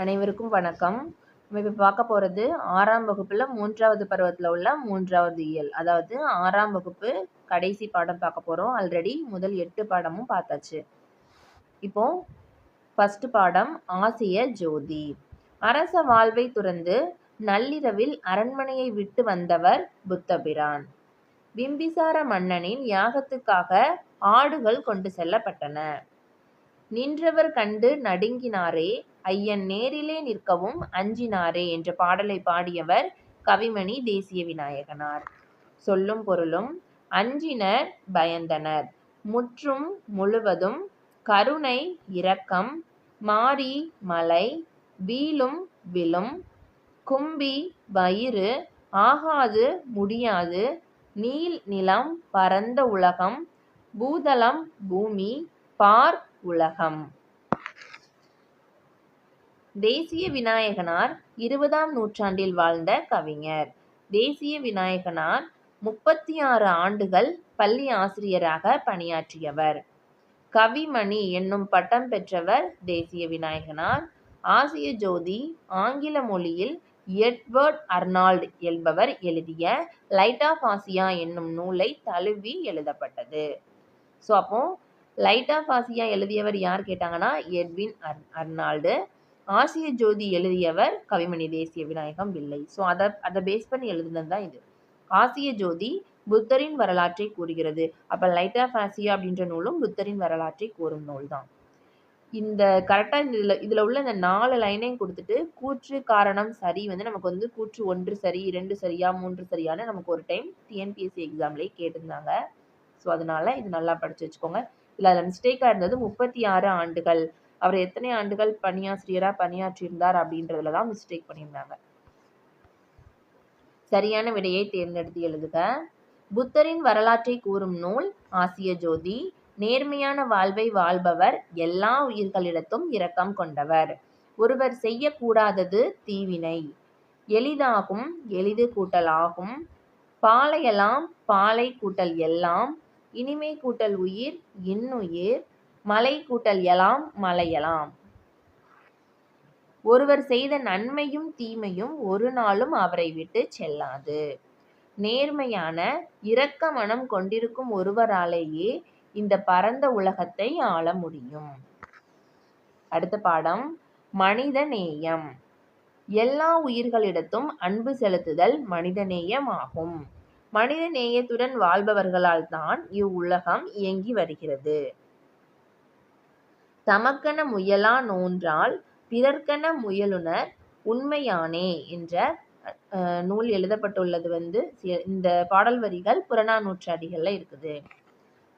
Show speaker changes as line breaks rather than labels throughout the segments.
அனைவருக்கும் வணக்கம். நம்ம இப்ப பார்க்க போறது 6ஆம் வகுப்புல 3வது பருவத்துல உள்ள 3வது இயல். அதாவது 6ஆம் வகுப்பு கடைசி பாடம் பார்க்க போறோம். ஆல்ரெடி முதல் 8 பாடமும் பார்த்தாச்சு. இப்போ ஃபர்ஸ்ட் பாடம் ஆசிய ஜோதி. அரச வாழ்வை துறந்து நள்ளிரவில் அரண்மனையை விட்டு வந்தவர் புத்தபிரான். பிம்பிசார மன்னனின் யாகத்துக்காக ஆடுகள் கொண்டு செல்லப்பட்டன. நின்றவர் கண்டு நடுங்கினாரே, ஐயன் நேரிலே நிற்கவும் அஞ்சினாரே என்ற பாடலை பாடியவர் கவிமணி தேசிய விநாயகனார். சொல்லும் பொருளும்: அஞ்சினர் பயந்தனர், முற்றும் முழுவதும் கருணை இரக்கம், மாரி மலை, வீழும் விழும், கும்பி வயிறு, ஆகாது முடியாது, நீள் நிலம் பரந்த உலகம், பூதலம் பூமி, பார் உலகம். தேசிய விநாயகனார் 20ஆம் நூற்றாண்டில் வாழ்ந்த கவிஞர். தேசிய விநாயகனார் 36 ஆண்டுகள் பள்ளி ஆசிரியராக பணியாற்றியவர். கவிமணி என்னும் பட்டம் பெற்றவர் தேசிய விநாயகனார். ஆசிய ஜோதி ஆங்கில மொழியில் எட்வர்ட் அர்னால்ட் என்பவர் எழுதிய லைட் ஆஃப் ஆசியா என்னும் நூலை தழுவி எழுதப்பட்டது. ஸோ அப்போ லைட் ஆஃப் ஆசியா எழுதியவர் யார் கேட்டாங்கன்னா எட்வின் அர்னால்டு. ஆசிய ஜோதி எழுதியவர் கவிமணி தேசிய விநாயகம் பிள்ளை. ஸோ அதை பேஸ் பண்ணி எழுதுனது தான் இது. ஆசிய ஜோதி புத்தரின் வரலாற்றை கூறுகிறது. அப்போ லைட் ஆஃப் ஆசியா அப்படின்ற நூலும் புத்தரின் வரலாற்றை கூறும் நூல் தான். இந்த கரெக்டாக இதில் உள்ள இந்த 4 லைனையும் கொடுத்துட்டு கூற்று காரணம் சரி நமக்கு கூற்று 1 சரி 2 சரியா 3 சரியான நமக்கு ஒரு டைம் டிஎன்பிஎஸ்சி எக்ஸாம்லேயே கேட்டிருந்தாங்க. ஸோ அதனால இது நல்லா படித்து வச்சுக்கோங்க. இல்லை அதில் மிஸ்டேக்காக இருந்தது 36 ஆண்டுகள். அவர் எத்தனை ஆண்டுகள் பணியாசிரியராக பணியாற்றியிருந்தார் அப்படின்றதுல தான் மிஸ்டேக் பண்ணியிருந்தாங்க. சரியான விடையை தேர்ந்தெடுத்து எழுதுக. புத்தரின் வரலாற்றை கூறும் நூல் ஆசிய ஜோதி. நேர்மையான வாழ்வை வாழ்பவர், எல்லா உயிர்களிடத்தும் இரக்கம் கொண்டவர். ஒருவர் செய்யக்கூடாதது தீவினை. எளிதாகும் எளிது கூட்டல் ஆகும். பாலையெல்லாம் பாலை கூட்டல் எல்லாம். இனிமை கூட்டல் உயிர் இன்னுயிர். மலை கூட்டல் எலாம் மலையலாம். ஒருவர் செய்த நன்மையும் தீமையும் ஒரு நாளும் அவரை விட்டு செல்லாது. நேர்மையான இரக்க மனம் கொண்டிருக்கும் ஒருவராலேயே இந்த பரந்த உலகத்தை ஆள முடியும். அடுத்த பாடம் மனித நேயம். எல்லா உயிர்களிடத்தும் அன்பு செலுத்துதல் மனிதநேயம் ஆகும். மனித நேயத்துடன் வாழ்பவர்களால் தான் இவ்வுலகம் இயங்கி வருகிறது. தமக்கென முயலா நோன்றால் பிறர்க்கென முயலுனர் உண்மையானே என்ற நூல் எழுதப்பட்டுள்ளது இந்த பாடல் வரிகள் புறநானூற்றாடிகள்ல இருக்குது.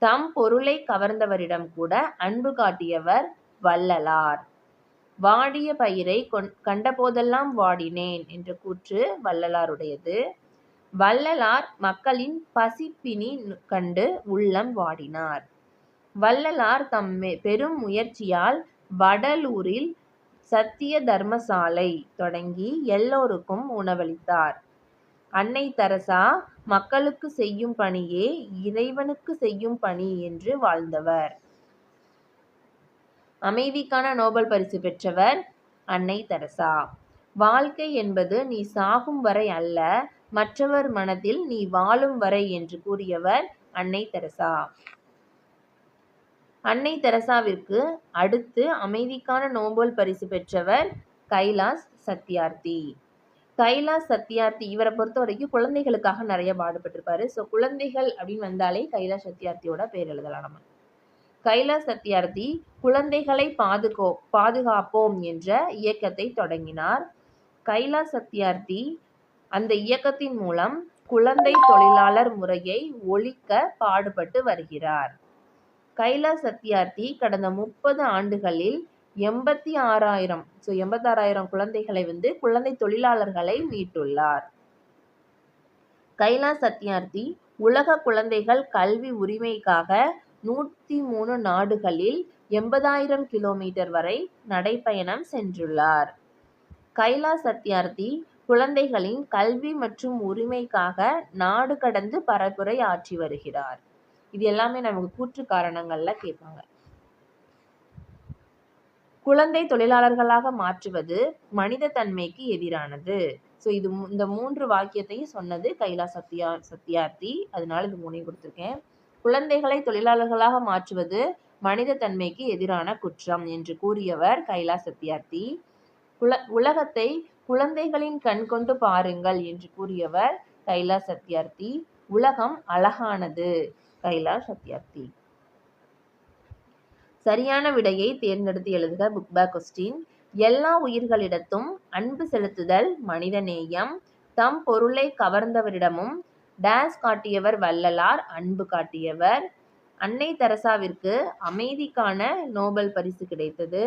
தம் பொருளை கவர்ந்தவரிடம் கூட அன்பு காட்டியவர் வள்ளலார். வாடிய பயிரை கண்டபோதெல்லாம் வாடினேன் என்ற கூற்று வள்ளலாருடையது. வள்ளலார் மக்களின் பசிப்பினி கண்டு உள்ளம் வாடினார். வள்ளலார் தம் பெரும் முயற்சியால் வடலூரில் சத்திய தர்மசாலை தொடங்கி எல்லோருக்கும் உணவளித்தார். அன்னை தெரசா மக்களுக்கு செய்யும் பணியே இறைவனுக்கு செய்யும் பணி என்று வாழ்ந்தவர். அமைதிக்கான நோபல் பரிசு பெற்றவர் அன்னை தெரசா. வாழ்க்கை என்பது நீ சாகும் வரை அல்ல, மற்றவர் மனதில் நீ வாழும் வரை என்று கூறியவர் அன்னை தெரசா. அன்னை தெரசாவிற்கு அடுத்து அமைதிக்கான நோபல் பரிசு பெற்றவர் கைலாஷ் சத்யார்த்தி. கைலாஷ் சத்யார்த்தி இவரை பொறுத்த வரைக்கும் குழந்தைகளுக்காக நிறைய பாடுபட்டிருப்பாரு. ஸோ குழந்தைகள் அப்படின்னு வந்தாலே கைலாஷ் சத்யார்த்தியோட பேர் எழுதலாம் நம்ம. கைலாஷ் சத்யார்த்தி குழந்தைகளை பாதுகாப்போம் என்ற இயக்கத்தை தொடங்கினார். கைலாஷ் சத்யார்த்தி அந்த இயக்கத்தின் மூலம் குழந்தை தொழிலாளர் முறையை ஒழிக்க பாடுபட்டு வருகிறார். கைலாஷ் சத்யார்த்தி கடந்த 30 ஆண்டுகளில் 86,000 குழந்தைகளை குழந்தை தொழிலாளர்களை மீட்டுள்ளார். கைலாஷ் சத்யார்த்தி உலக குழந்தைகள் கல்வி உரிமைக்காக 103 நாடுகளில் 80,000 கிலோமீட்டர் வரை நடைப்பயணம் சென்றுள்ளார். கைலாஷ் சத்யார்த்தி குழந்தைகளின் கல்வி மற்றும் உரிமைக்காக நாடு கடந்து பரப்புரை ஆற்றி வருகிறார். இது எல்லாமே நமக்கு கூற்று காரணங்கள்ல கேட்பாங்க. குழந்தை தொழிலாளர்களாக மாற்றுவது மனித தன்மைக்கு எதிரானது. ஸோ இந்த 3 வாக்கியத்தையும் சொன்னது கைலாஷ் சத்யார்த்தி. அதனால இது 3ஐயும் கொடுத்துருக்கேன். குழந்தைகளை தொழிலாளர்களாக மாற்றுவது மனித தன்மைக்கு எதிரான குற்றம் என்று கூறியவர் கைலாஷ் சத்யார்த்தி. உலகத்தை குழந்தைகளின் கண் கொண்டு பாருங்கள் என்று கூறியவர் கைலாஷ் சத்யார்த்தி. உலகம் அழகானது கைலாஷ் சத்யார்த்தி. சரியான விடையை தேர்ந்தெடுத்து எழுதுக. Book back question. எல்லா உயிர்களிடத்தும் அன்பு செலுத்துதல் மனிதநேயம். தம் பொருளை கவர்ந்தவரிடமும் டேஸ் காட்டியவர் வள்ளலார் அன்பு காட்டியவர். அன்னை தெரசாவிற்கு அமைதிக்கான நோபல் பரிசு கிடைத்தது.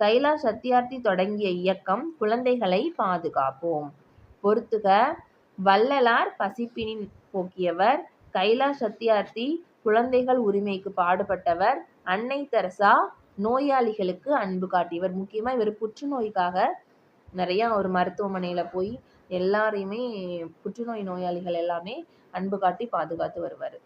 கைலாஷ் சத்யார்த்தி தொடங்கிய இயக்கம் குழந்தைகளை பாதுகாப்போம். பொறுத்துக. வள்ளலார் பசிப்பினி போக்கியவர். கைலாஷ் சத்யார்த்தி குழந்தைகள் உரிமைக்கு பாடுபட்டவர். அன்னை தெரசா நோயாளிகளுக்கு அன்பு காட்டியவர். முக்கியமா இவர் புற்றுநோய்க்காக நிறைய ஒரு மருத்துவமனையில போய் எல்லாரையுமே புற்றுநோய் நோயாளிகள் எல்லாமே அன்பு காட்டி பாதுகாத்து வருவார்.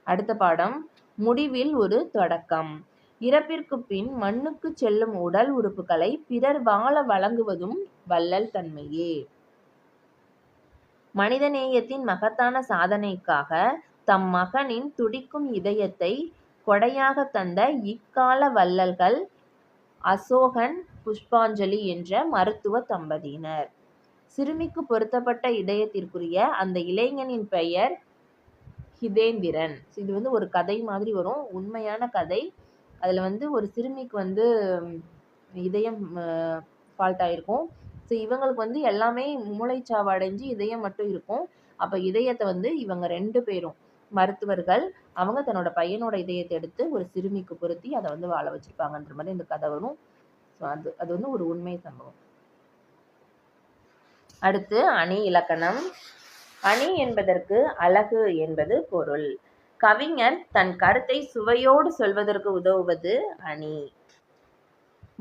அடுத்த பாடம் முடிவில் ஒரு தொடக்கம். இறப்பிற்கு பின் மண்ணுக்கு செல்லும் உடல் உறுப்புகளை பிறர் வாழ வழங்குவதும் வள்ளல் தன்மையே. மனிதநேயத்தின் மகத்தான சாதனைக்காக தம் மகனின் துடிக்கும் இதயத்தை கொடையாக தந்த இக்கால வள்ளல்கள் அசோகன் புஷ்பாஞ்சலி என்ற மருத்துவ தம்பதியினர். சிறுமிக்கு பொருத்தப்பட்ட இதயத்திற்குரிய அந்த இளைஞனின் பெயர் ஹிதேந்திரன். இது ஒரு கதை மாதிரி வரும், உண்மையான கதை. அதில் ஒரு சிறுமிக்கு இதயம் ஃபால்ட் ஆகிருக்கும். ஸோ இவங்களுக்கு எல்லாமே மூளைச்சாவு அடைஞ்சு இதயம் மட்டும் இருக்கும். அப்போ இதயத்தை இவங்க 2 பேரும் மருத்துவர்கள் அவங்க தன்னோட பையனோட இதயத்தை எடுத்து ஒரு சிறுமிக்கு பொருத்தி அதை வாழ வச்சிருப்பாங்கன்ற மாதிரி இந்த கதை வரும். ஸோ அது ஒரு உண்மை சம்பவம். அடுத்து அணி இலக்கணம். அணி என்பதற்கு அழகு என்பது பொருள். கவிஞர் தன் கருத்தை சுவையோடு சொல்வதற்கு உதவுவது அணி.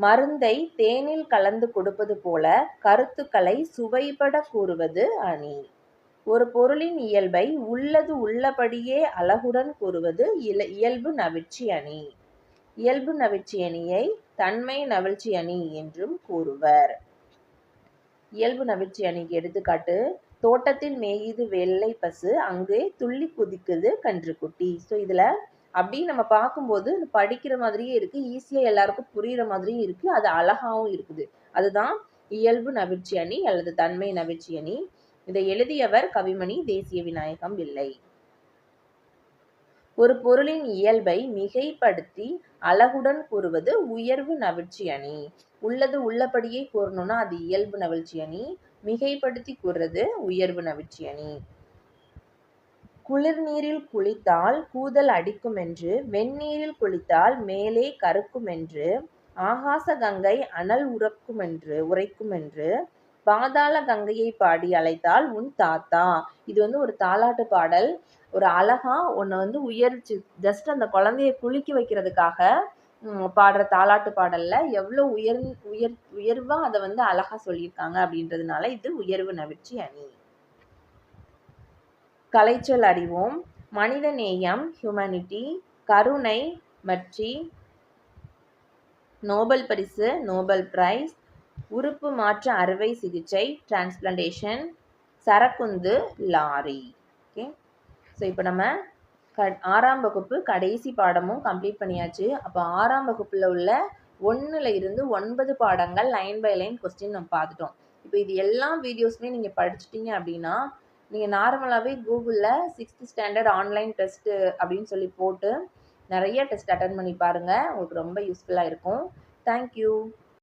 மருந்தை தேனில் கலந்து கொடுப்பது போல கருத்துக்களை சுவைபட கூறுவது அணி. ஒரு பொருளின் இயல்பை உள்ளது உள்ளபடியே அழகுடன் கூறுவது இயல்பு நவிற்சி அணி. இயல்பு நவிற்சி அணியை தன்மை நவிழ்ச்சி அணி என்றும் கூறுவர். இயல்பு நவிற்சி அணிக்கு எடுத்துக்காட்டு, தோட்டத்தில் மேயுது வெள்ளை பசு, அங்கே துள்ளி குதிக்குது கன்றுக்குட்டி. ஸோ இதில் அப்படி நம்ம பார்க்கும்போது படிக்கிற மாதிரியே இருக்கு, ஈஸியாக எல்லாருக்கும் புரிகிற மாதிரியும் இருக்கு, அது அழகாகவும் இருக்குது. அதுதான் இயல்பு நவிற்சி அணி அல்லது தன்மை நவிற்சி அணி. இதை எழுதியவர் கவிமணி தேசிய விநாயகம் பிள்ளை. ஒரு பொருளின் இயல்பை மிகைப்படுத்தி அழகுடன் கூறுவது உயர்வு நவிற்சி அணி. உள்ளது உள்ளபடியே கூறணும்னா அது இயல்பு நவிழ்ச்சி அணி, மிகைப்படுத்தி கூறுறது உயர்வு நவிற்சி அணி. குளிர் நீரில் குளித்தால் கூதல் அடிக்கும் என்று, வெந்நீரில் குளித்தால் மேலே கருக்கும் என்று, ஆகாச கங்கை அனல் உரைக்கும் என்று, பாதாள கங்கையை பாடி அழைத்தால் உன் தாத்தா. இது ஒரு தாலாட்டு பாடல். ஒரு அழகா ஒன்று உயர்ச்சி, ஜஸ்ட் அந்த குழந்தைய குளிக்க வைக்கிறதுக்காக பாடுற தாலாட்டு பாடல்ல எவ்வளோ உயர்வா அதை அழகா சொல்லியிருக்காங்க அப்படின்றதுனால இது உயர்வு நவிற்சி அணி. கலைச்சொல் அறிவோம். மனித நேயம் ஹியூமனிட்டி, கருணை மற்றி, நோபல் பரிசு நோபல் பிரைஸ், உறுப்பு மாற்று அறுவை சிகிச்சை டிரான்ஸ்பிளான்டேஷன், சரக்குந்து லாரி. ஓகே, ஸோ இப்போ நம்ம 6ஆம் வகுப்பு கடைசி பாடமும் கம்ப்ளீட் பண்ணியாச்சு. அப்போ 6ஆம் வகுப்பில் உள்ள 1ல் இருந்து 9 பாடங்கள் லைன் பை லைன் கொஸ்டின் நம்ம பார்த்துட்டோம். இப்போ இது எல்லா வீடியோஸுமே நீங்கள் படிச்சிட்டிங்க அப்படின்னா நீங்கள் நார்மலாகவே கூகுளில் 6th ஸ்டாண்டர்ட் ஆன்லைன் டெஸ்ட்டு அப்படின்னு சொல்லி போட்டு நிறைய டெஸ்ட் அட்டன் பண்ணி பாருங்கள். உங்களுக்கு ரொம்ப யூஸ்ஃபுல்லாக இருக்கும். தேங்க்யூ.